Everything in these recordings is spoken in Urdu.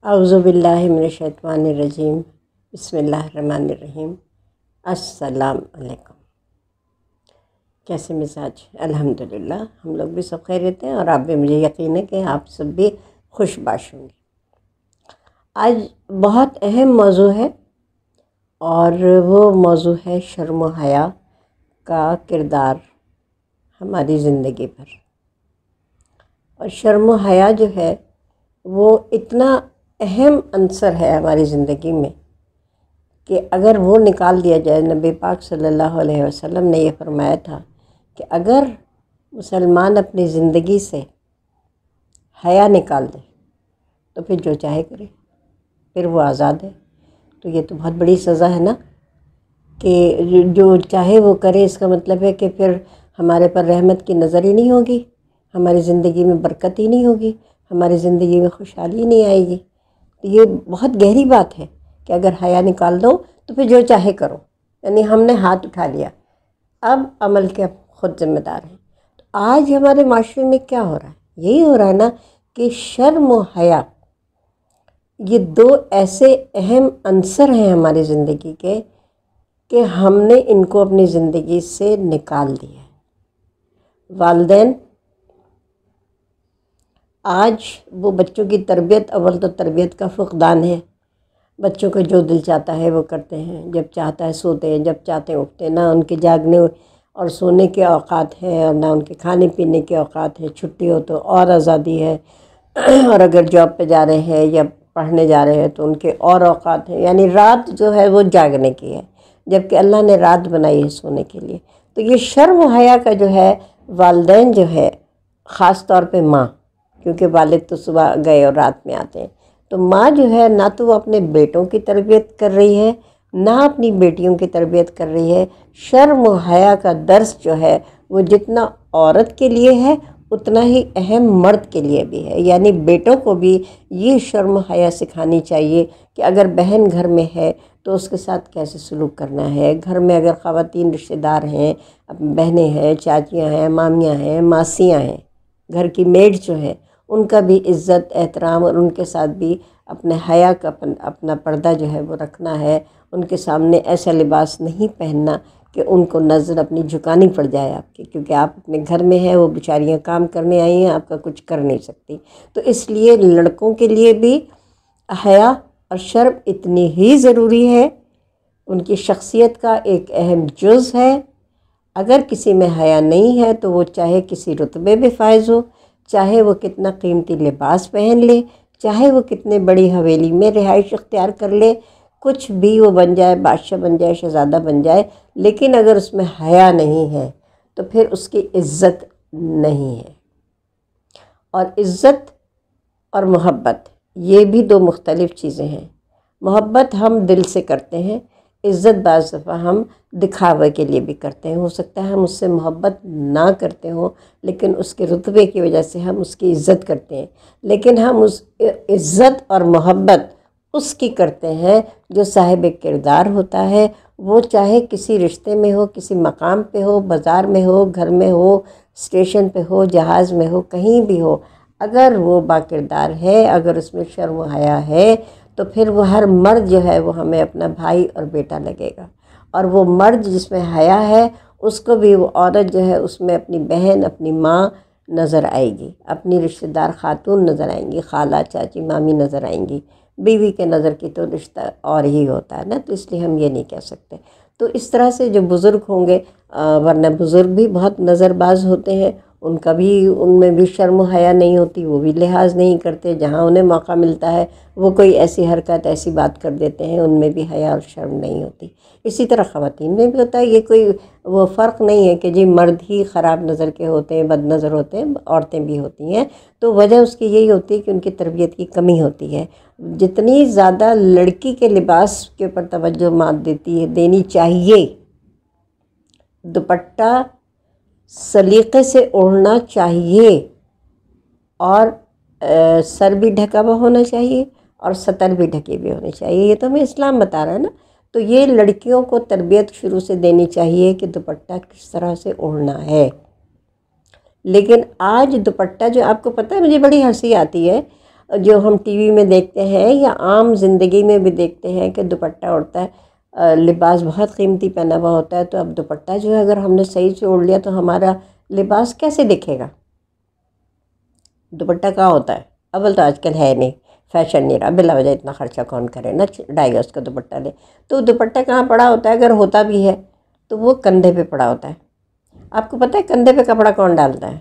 اعوذ باللہ من الشیطان الرجیم، بسم اللہ الرحمن الرحیم۔ السلام علیکم۔ کیسے مزاج؟ الحمدللہ ہم لوگ بھی سب خیریت ہیں، اور آپ بھی، مجھے یقین ہے کہ آپ سب بھی خوش باش ہوں گے۔ آج بہت اہم موضوع ہے، اور وہ موضوع ہے شرم و حیا کا کردار ہماری زندگی پر۔ اور شرم و حیا جو ہے وہ اتنا اہم عنصر ہے ہماری زندگی میں کہ اگر وہ نکال دیا جائے، نبی پاک صلی اللہ علیہ وسلم نے یہ فرمایا تھا کہ اگر مسلمان اپنی زندگی سے حیا نکال دے تو پھر جو چاہے کرے، پھر وہ آزاد ہے۔ تو یہ تو بہت بڑی سزا ہے نا، کہ جو چاہے وہ کرے۔ اس کا مطلب ہے کہ پھر ہمارے پر رحمت کی نظر ہی نہیں ہوگی، ہماری زندگی میں برکت ہی نہیں ہوگی، ہماری زندگی میں خوشحالی نہیں آئے گی۔ تو یہ بہت گہری بات ہے کہ اگر حیا نکال دو تو پھر جو چاہے کرو، یعنی ہم نے ہاتھ اٹھا لیا، اب عمل کے خود ذمہ دار ہیں۔ تو آج ہمارے معاشرے میں کیا ہو رہا ہے؟ یہی ہو رہا ہے نا کہ شرم و حیا یہ دو ایسے اہم عنصر ہیں ہماری زندگی کے کہ ہم نے ان کو اپنی زندگی سے نکال دیا ہے۔ والدین آج وہ بچوں کی تربیت، اول تو تربیت کا فقدان ہے۔ بچوں کو جو دل چاہتا ہے وہ کرتے ہیں، جب چاہتا ہے سوتے ہیں، جب چاہتے ہیں اٹھتے ہیں۔ نہ ان کے جاگنے اور سونے کے اوقات ہیں، اور نہ ان کے کھانے پینے کے اوقات ہیں۔ چھٹی ہو تو اور آزادی ہے، اور اگر جاب پہ جا رہے ہیں یا پڑھنے جا رہے ہیں تو ان کے اور اوقات ہیں۔ یعنی رات جو ہے وہ جاگنے کی ہے، جبکہ اللہ نے رات بنائی ہے سونے کے لیے۔ تو یہ شرم و حیا کا جو ہے، والدین جو ہے، خاص طور پہ ماں، کیونکہ والد تو صبح گئے اور رات میں آتے ہیں، تو ماں جو ہے نہ تو وہ اپنے بیٹوں کی تربیت کر رہی ہے، نہ اپنی بیٹیوں کی تربیت کر رہی ہے۔ شرم و حیا کا درس جو ہے وہ جتنا عورت کے لیے ہے اتنا ہی اہم مرد کے لیے بھی ہے۔ یعنی بیٹوں کو بھی یہ شرم و حیا سکھانی چاہیے کہ اگر بہن گھر میں ہے تو اس کے ساتھ کیسے سلوک کرنا ہے۔ گھر میں اگر خواتین رشتہ دار ہیں، بہنیں ہیں، چاچیاں ہیں، مامیاں ہیں، ماسیاں ہیں، گھر کی میڈ جو ہیں، ان کا بھی عزت احترام، اور ان کے ساتھ بھی اپنے حیا کا اپنا پردہ جو ہے وہ رکھنا ہے۔ ان کے سامنے ایسا لباس نہیں پہننا کہ ان کو نظر اپنی جھکانی پڑ جائے آپ کی، کیونکہ آپ اپنے گھر میں ہیں، وہ بیچاریاں کام کرنے آئی ہیں، آپ کا کچھ کر نہیں سکتی۔ تو اس لیے لڑکوں کے لیے بھی حیا اور شرم اتنی ہی ضروری ہے، ان کی شخصیت کا ایک اہم جز ہے۔ اگر کسی میں حیا نہیں ہے تو وہ چاہے کسی رتبے میں فائز ہو، چاہے وہ کتنا قیمتی لباس پہن لے، چاہے وہ کتنے بڑی حویلی میں رہائش اختیار کر لے، کچھ بھی وہ بن جائے، بادشاہ بن جائے، شہزادہ بن جائے، لیکن اگر اس میں حیا نہیں ہے تو پھر اس کی عزت نہیں ہے۔ اور عزت اور محبت یہ بھی دو مختلف چیزیں ہیں۔ محبت ہم دل سے کرتے ہیں، عزت بعض دفعہ ہم دکھاوے کے لیے بھی کرتے ہیں۔ ہو سکتا ہے ہم اس سے محبت نہ کرتے ہوں، لیکن اس کے رتبے کی وجہ سے ہم اس کی عزت کرتے ہیں۔ لیکن ہم اس عزت اور محبت اس کی کرتے ہیں جو صاحب کردار ہوتا ہے، وہ چاہے کسی رشتے میں ہو، کسی مقام پہ ہو، بازار میں ہو، گھر میں ہو، اسٹیشن پہ ہو، جہاز میں ہو، کہیں بھی ہو۔ اگر وہ باکردار ہے، اگر اس میں شرم و حیا ہے، تو پھر وہ ہر مرد جو ہے وہ ہمیں اپنا بھائی اور بیٹا لگے گا۔ اور وہ مرد جس میں حیا ہے، اس کو بھی وہ عورت جو ہے اس میں اپنی بہن، اپنی ماں نظر آئے گی، اپنی رشتہ دار خاتون نظر آئیں گی، خالہ، چاچی، مامی نظر آئیں گی۔ بیوی کے نظر کی تو رشتہ اور ہی ہوتا ہے نا، تو اس لیے ہم یہ نہیں کہہ سکتے۔ تو اس طرح سے جو بزرگ ہوں گے، ورنہ بزرگ بھی بہت نظر باز ہوتے ہیں، ان کا بھی، ان میں بھی شرم و حیا نہیں ہوتی، وہ بھی لحاظ نہیں کرتے۔ جہاں انہیں موقع ملتا ہے وہ کوئی ایسی حرکت، ایسی بات کر دیتے ہیں، ان میں بھی حیا اور شرم نہیں ہوتی۔ اسی طرح خواتین میں بھی ہوتا ہے۔ یہ کوئی وہ فرق نہیں ہے کہ جی مرد ہی خراب نظر کے ہوتے ہیں، بد نظر ہوتے ہیں، عورتیں بھی ہوتی ہیں۔ تو وجہ اس کی یہی ہوتی ہے کہ ان کی تربیت کی کمی ہوتی ہے۔ جتنی زیادہ لڑکی کے لباس کے اوپر توجہ ماں دینی چاہیے، دوپٹہ سلیقے سے اوڑھنا چاہیے، اور سر بھی ڈھکا ہوا ہونا چاہیے، اور سطر بھی ڈھکی ہوئی ہونی چاہیے۔ یہ تو ہمیں اسلام بتا رہا ہے نا۔ تو یہ لڑکیوں کو تربیت شروع سے دینی چاہیے کہ دوپٹہ کس طرح سے اوڑھنا ہے۔ لیکن آج دوپٹہ جو، آپ کو پتہ ہے، مجھے بڑی ہنسی آتی ہے، جو ہم ٹی وی میں دیکھتے ہیں یا عام زندگی میں بھی دیکھتے ہیں کہ دوپٹہ اڑتا ہے، لباس بہت قیمتی پہنا ہوا ہوتا ہے، تو اب دوپٹہ جو ہے اگر ہم نے صحیح سے اوڑھ لیا تو ہمارا لباس کیسے دکھے گا؟ دوپٹہ کہاں ہوتا ہے؟ اول تو آج کل ہے نہیں، فیشن نہیں رہا، بلا وجہ اتنا خرچہ کون کرے نا، 2.5 گز کا دوپٹہ لے۔ تو دوپٹہ کہاں پڑا ہوتا ہے؟ اگر ہوتا بھی ہے تو وہ کندھے پہ پڑا ہوتا ہے۔ آپ کو پتہ ہے کندھے پہ کپڑا کون ڈالتا ہے؟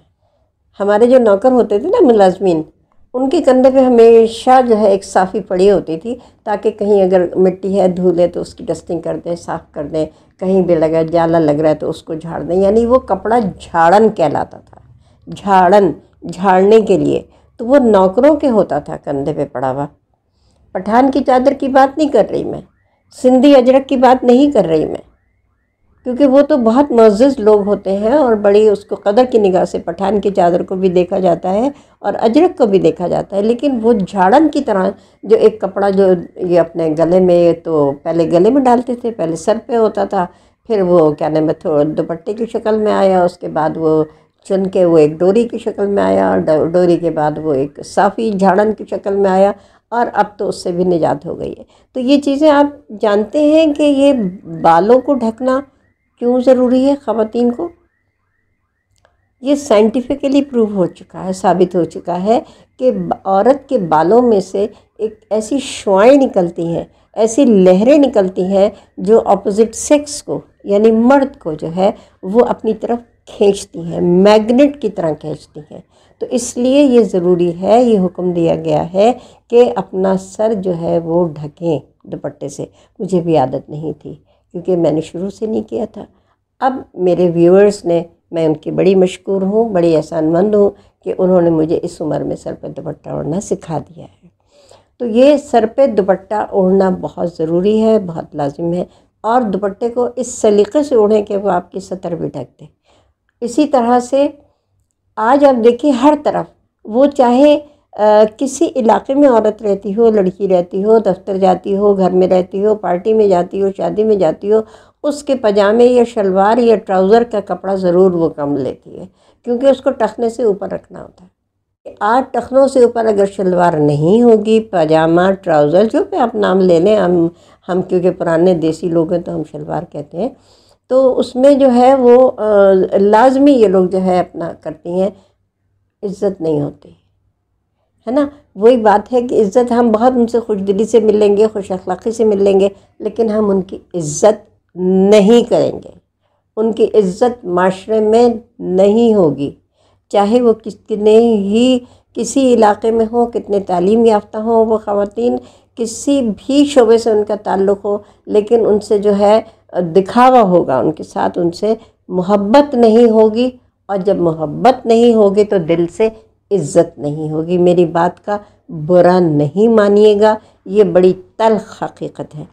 ہمارے جو نوکر ہوتے تھے نا ملازمین، ان کے کندھے پہ ہمیشہ جو ہے ایک صافی پڑی ہوتی تھی، تاکہ کہیں اگر مٹی ہے دھولے تو اس کی ڈسٹنگ کر دیں، صاف کر دیں، کہیں بھی لگا جالا لگ رہا ہے تو اس کو جھاڑ دیں، یعنی وہ کپڑا جھاڑن کہلاتا تھا، جھاڑن، جھاڑنے کے لیے۔ تو وہ نوکروں کے ہوتا تھا کندھے پہ پڑا ہوا۔ پٹھان کی چادر کی بات نہیں کر رہی میں، سندھی اجرک کی بات نہیں کر رہی میں، کیونکہ وہ تو بہت معزز لوگ ہوتے ہیں اور بڑی اس کو قدر کی نگاہ سے پٹھان کی چادر کو بھی دیکھا جاتا ہے اور اجرک کو بھی دیکھا جاتا ہے، لیکن وہ جھاڑن کی طرح جو ایک کپڑا جو یہ اپنے گلے میں، تو پہلے گلے میں ڈالتے تھے، پہلے سر پہ ہوتا تھا، پھر وہ کیا نام ہے دوپٹے کی شکل میں آیا، اس کے بعد وہ چن کے وہ ایک ڈوری کی شکل میں آیا، اور ڈوری کے بعد وہ ایک صافی جھاڑن کی شکل میں آیا، اور اب تو اس سے بھی نجات ہو گئی ہے۔ تو یہ چیزیں آپ جانتے ہیں کہ یہ بالوں کو ڈھکنا کیوں ضروری ہے خواتین کو؟ یہ سائنٹیفکلی پروو ہو چکا ہے، ثابت ہو چکا ہے کہ عورت کے بالوں میں سے ایک ایسی شعاعیں نکلتی ہیں، ایسی لہریں نکلتی ہیں جو اپوزٹ سیکس کو یعنی مرد کو جو ہے وہ اپنی طرف کھینچتی ہیں، میگنیٹ کی طرح کھینچتی ہیں۔ تو اس لیے یہ ضروری ہے، یہ حکم دیا گیا ہے کہ اپنا سر جو ہے وہ ڈھکیں دوپٹے سے۔ مجھے بھی عادت نہیں تھی کیونکہ میں نے شروع سے نہیں کیا تھا۔ اب میرے ویورز نے، میں ان کی بڑی مشکور ہوں، بڑی احسان مند ہوں کہ انہوں نے مجھے اس عمر میں سر پہ دوپٹہ اوڑھنا سکھا دیا ہے۔ تو یہ سر پہ دوپٹہ اوڑھنا بہت ضروری ہے، بہت لازم ہے، اور دوپٹے کو اس سلیقے سے اوڑھیں کہ وہ آپ کی سطر بھی ڈھک دے۔ اسی طرح سے آج آپ دیکھیں ہر طرف، وہ چاہے کسی علاقے میں عورت رہتی ہو، لڑکی رہتی ہو، دفتر جاتی ہو، گھر میں رہتی ہو، پارٹی میں جاتی ہو، شادی میں جاتی ہو، اس کے پاجامے یا شلوار یا ٹراؤزر کا کپڑا ضرور وہ کم لیتی ہے، کیونکہ اس کو ٹخنے سے اوپر رکھنا ہوتا ہے۔ 8 ٹخنوں سے اوپر اگر شلوار نہیں ہوگی، پاجامہ، ٹراؤزر، جو پہ آپ نام لے لیں، ہم کیونکہ پرانے دیسی لوگ ہیں تو ہم شلوار کہتے ہیں، تو اس میں جو ہے وہ لازمی یہ لوگ جو ہے اپنا کرتی ہیں، عزت نہیں ہوتی ہے نا۔ وہی بات ہے کہ عزت، ہم بہت ان سے خوش دلی سے مل لیں گے، خوش اخلاقی سے مل لیں گے، لیکن ہم ان کی عزت نہیں کریں گے، ان کی عزت معاشرے میں نہیں ہوگی، چاہے وہ کتنے ہی کسی علاقے میں ہوں، کتنے تعلیم یافتہ ہوں وہ خواتین، کسی بھی شعبے سے ان کا تعلق ہو، لیکن ان سے جو ہے دکھاوا ہوگا ان کے ساتھ، ان سے محبت نہیں ہوگی، اور جب محبت نہیں ہوگی تو دل سے عزت نہیں ہوگی۔ میری بات کا برا نہیں مانیے گا، یہ بڑی تلخ حقیقت ہے۔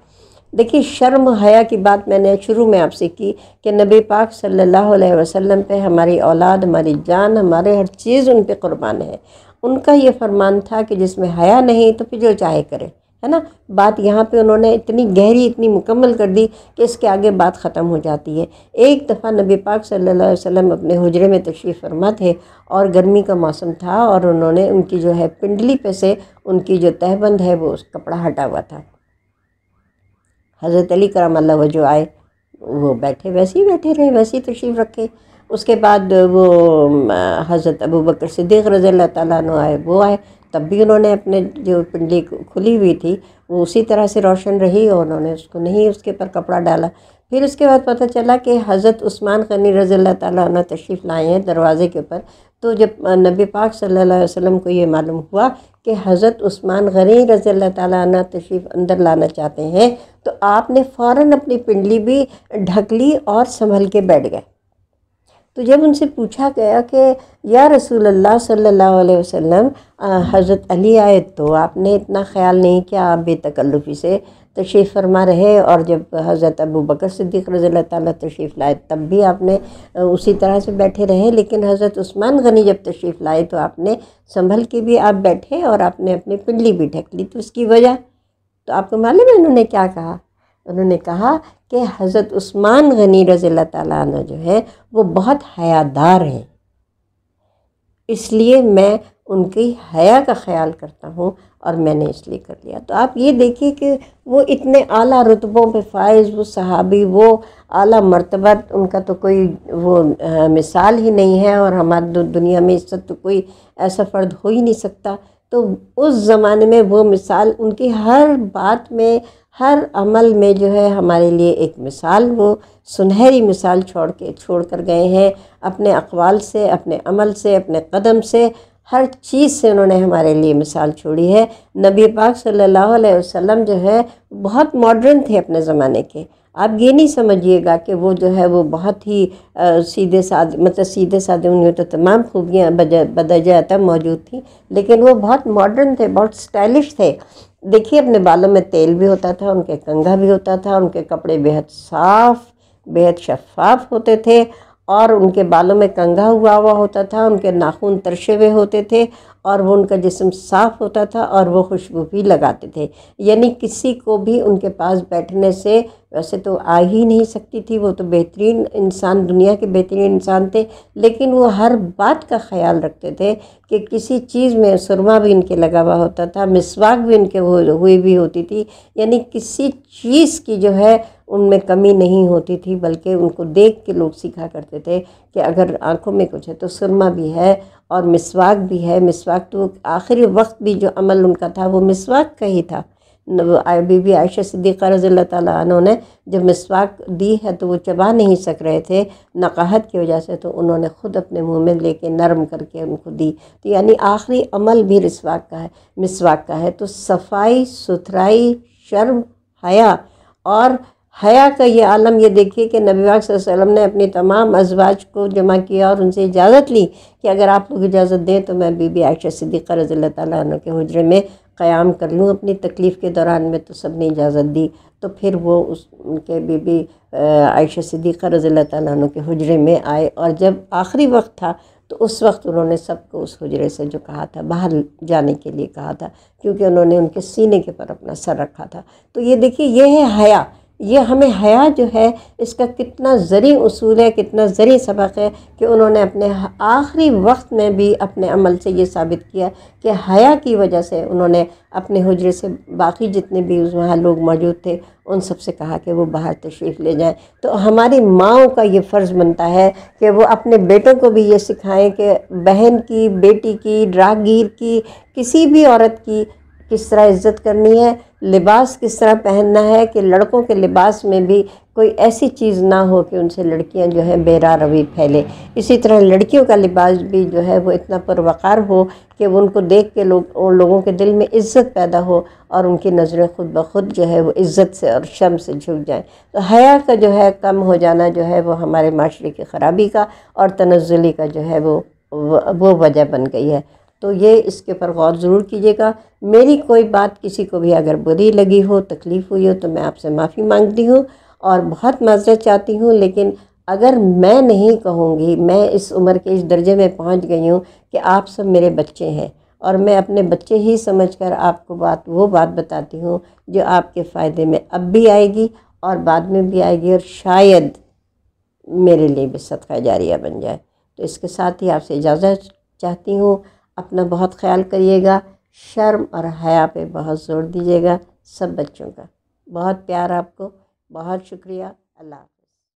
دیکھیے، شرم و حیا کی بات میں نے شروع میں آپ سے کی کہ نبی پاک صلی اللہ علیہ وسلم پہ ہماری اولاد، ہماری جان، ہمارے ہر چیز ان پہ قربان ہے۔ ان کا یہ فرمان تھا کہ جس میں حیا نہیں تو پھر جو چاہے کرے، ہے نا۔ بات یہاں پہ انہوں نے اتنی گہری، اتنی مکمل کر دی کہ اس کے آگے بات ختم ہو جاتی ہے۔ ایک دفعہ نبی پاک صلی اللہ علیہ وسلم اپنے حجرے میں تشریف فرما تھے، اور گرمی کا موسم تھا، اور انہوں نے ان کی جو ہے پنڈلی پہ سے ان کی جو تہبند ہے وہ اس کپڑا ہٹا ہوا تھا۔ حضرت علی کرم اللہ وجہ آئے، وہ بیٹھے، ویسے ہی بیٹھے رہے، ویسے ہی تشریف رکھے۔ اس کے بعد وہ حضرت ابوبکر صدیق رضی اللہ تعالیٰ عنہ آئے، وہ آئے، تب بھی انہوں نے اپنے جو پنڈلی کھلی ہوئی تھی وہ اسی طرح سے روشن رہی، اور انہوں نے اس کو نہیں اس کے پر کپڑا ڈالا۔ پھر اس کے بعد پتہ چلا کہ حضرت عثمان غنی رضی اللہ تعالیٰ عنہ تشریف لائے ہیں دروازے کے اوپر، تو جب نبی پاک صلی اللہ علیہ وسلم کو یہ معلوم ہوا کہ حضرت عثمان غنی رضی اللہ تعالیٰ عنہ تشریف اندر لانا چاہتے ہیں، تو آپ نے فوراً اپنی پنڈلی بھی ڈھک لی اور سنبھل کے بیٹھ گئے۔ تو جب ان سے پوچھا گیا کہ یا رسول اللہ صلی اللہ علیہ وسلم، حضرت علی آئے تو آپ نے اتنا خیال نہیں کیا، آپ بے تکلفی سے تشریف فرما رہے، اور جب حضرت ابوبکر صدیق رضی اللہ تعالیٰ تشریف لائے تب بھی آپ نے اسی طرح سے بیٹھے رہے، لیکن حضرت عثمان غنی جب تشریف لائے تو آپ نے سنبھل کے بھی آپ بیٹھے اور آپ نے اپنی پنڈلی بھی ڈھک لی۔ تو اس کی وجہ تو آپ کو معلوم ہے انہوں نے کیا کہا؟ انہوں نے کہا کہ حضرت عثمان غنی رضی اللہ تعالیٰ عنہ جو ہے وہ بہت حیادار ہیں، اس لیے میں ان کی حیا کا خیال کرتا ہوں، اور میں نے اس لیے کر لیا۔ تو آپ یہ دیکھیے کہ وہ اتنے اعلیٰ رتبوں پہ فائز، وہ صحابی، وہ اعلیٰ مرتبہ، ان کا تو کوئی وہ مثال ہی نہیں ہے، اور ہماری دنیا میں اس وقت تو کوئی ایسا فرد ہو ہی نہیں سکتا۔ تو اس زمانے میں وہ مثال، ان کی ہر بات میں، ہر عمل میں جو ہے ہمارے لیے ایک مثال، وہ سنہری مثال چھوڑ کر گئے ہیں، اپنے اقوال سے، اپنے عمل سے، اپنے قدم سے، ہر چیز سے انہوں نے ہمارے لیے مثال چھوڑی ہے۔ نبی پاک صلی اللہ علیہ وسلم جو ہے بہت ماڈرن تھے اپنے زمانے کے۔ آپ یہ نہیں سمجھیے گا کہ وہ جو ہے وہ بہت ہی سیدھے سادے ان میں تو تمام خوبیاں بدجاتا موجود تھیں، لیکن وہ بہت ماڈرن تھے، بہت سٹائلش تھے۔ دیکھیے اپنے بالوں میں تیل بھی ہوتا تھا، ان کے کنگھا بھی ہوتا تھا، ان کے کپڑے بہت صاف، بہت شفاف ہوتے تھے، اور ان کے بالوں میں کنگھا ہوا ہوتا تھا، ان کے ناخن ترشے ہوئے ہوتے تھے، اور وہ ان کا جسم صاف ہوتا تھا، اور وہ خوشبو بھی لگاتے تھے۔ یعنی کسی کو بھی ان کے پاس بیٹھنے سے ویسے تو آ ہی نہیں سکتی تھی، وہ تو بہترین انسان، دنیا کے بہترین انسان تھے، لیکن وہ ہر بات کا خیال رکھتے تھے کہ کسی چیز میں سرما بھی ان کے لگا ہوا ہوتا تھا، مسواک بھی ان کے ہوئی بھی ہوتی تھی، یعنی کسی چیز کی جو ہے ان میں کمی نہیں ہوتی تھی، بلکہ ان کو دیکھ کے لوگ سیکھا کرتے تھے کہ اگر آنکھوں میں کچھ ہے تو سرما بھی ہے اور مسواک بھی ہے۔ مسواک تو آخری وقت بھی جو عمل ان کا تھا وہ مسواک کا ہی تھا۔ بی بی عائشہ صدیقہ رضی اللہ تعالیٰ عنہ نے جب مسواک دی ہے تو وہ چبا نہیں سک رہے تھے نقاہت کی وجہ سے، تو انہوں نے خود اپنے منہ میں لے کے نرم کر کے ان کو دی۔ تو یعنی آخری عمل بھی مسواک کا ہے۔ تو صفائی ستھرائی، شرم، حیا، اور حیا کا یہ عالم یہ دیکھیے کہ نبی پاک صلی اللہ علیہ وسلم نے اپنی تمام ازواج کو جمع کیا اور ان سے اجازت لی کہ اگر آپ لوگ اجازت دیں تو میں بی بی عائشہ صدیقہ رضی اللہ تعالیٰ عنہ کے حجرے میں قیام کر لوں اپنی تکلیف کے دوران میں، تو سب نے اجازت دی۔ تو پھر وہ ان کے بی بی عائشہ صدیقہ رضی اللہ تعالیٰ عنہ کے حجرے میں آئے، اور جب آخری وقت تھا تو اس وقت انہوں نے سب کو اس حجرے سے جو کہا تھا باہر جانے کے لیے کہا تھا، کیونکہ انہوں نے ان کے سینے کے پر اپنا سر رکھا تھا۔ تو یہ دیکھیے یہ ہے حیا۔ یہ ہمیں حیا جو ہے اس کا کتنا زرعی اصول ہے، کتنا زرعی سبق ہے کہ انہوں نے اپنے آخری وقت میں بھی اپنے عمل سے یہ ثابت کیا کہ حیا کی وجہ سے انہوں نے اپنے حجرے سے باقی جتنے بھی وہاں لوگ موجود تھے ان سب سے کہا کہ وہ باہر تشریف لے جائیں۔ تو ہماری ماؤں کا یہ فرض بنتا ہے کہ وہ اپنے بیٹوں کو بھی یہ سکھائیں کہ بہن کی، بیٹی کی، راہگیر کی، کسی بھی عورت کی کس طرح عزت کرنی ہے، لباس کس طرح پہننا ہے، کہ لڑکوں کے لباس میں بھی کوئی ایسی چیز نہ ہو کہ ان سے لڑکیاں جو ہیں بے راہ روی پھیلے۔ اسی طرح لڑکیوں کا لباس بھی جو ہے وہ اتنا پروقار ہو کہ ان کو دیکھ کے ان لوگوں کے دل میں عزت پیدا ہو، اور ان کی نظریں خود بخود جو ہے وہ عزت سے اور شرم سے جھک جائیں۔ تو حیا کا جو ہے کم ہو جانا جو ہے وہ ہمارے معاشرے کی خرابی کا اور تنزلی کا جو ہے وہ وجہ بن گئی ہے۔ تو یہ اس کے پر غور ضرور کیجیے گا۔ میری کوئی بات کسی کو بھی اگر بری لگی ہو، تکلیف ہوئی ہو، تو میں آپ سے معافی مانگتی ہوں اور بہت معذرت چاہتی ہوں، لیکن اگر میں نہیں کہوں گی، میں اس عمر کے اس درجے میں پہنچ گئی ہوں کہ آپ سب میرے بچے ہیں، اور میں اپنے بچے ہی سمجھ کر آپ کو وہ بات بتاتی ہوں جو آپ کے فائدے میں اب بھی آئے گی اور بعد میں بھی آئے گی، اور شاید میرے لیے بھی صدقہ جاریہ بن جائے۔ تو اس کے ساتھ ہی آپ سے اجازت چاہتی ہوں۔ اپنا بہت خیال کریے گا، شرم اور حیا پہ بہت زور دیجیے گا، سب بچوں کا۔ بہت پیار آپ کو، بہت شکریہ، اللہ حافظ۔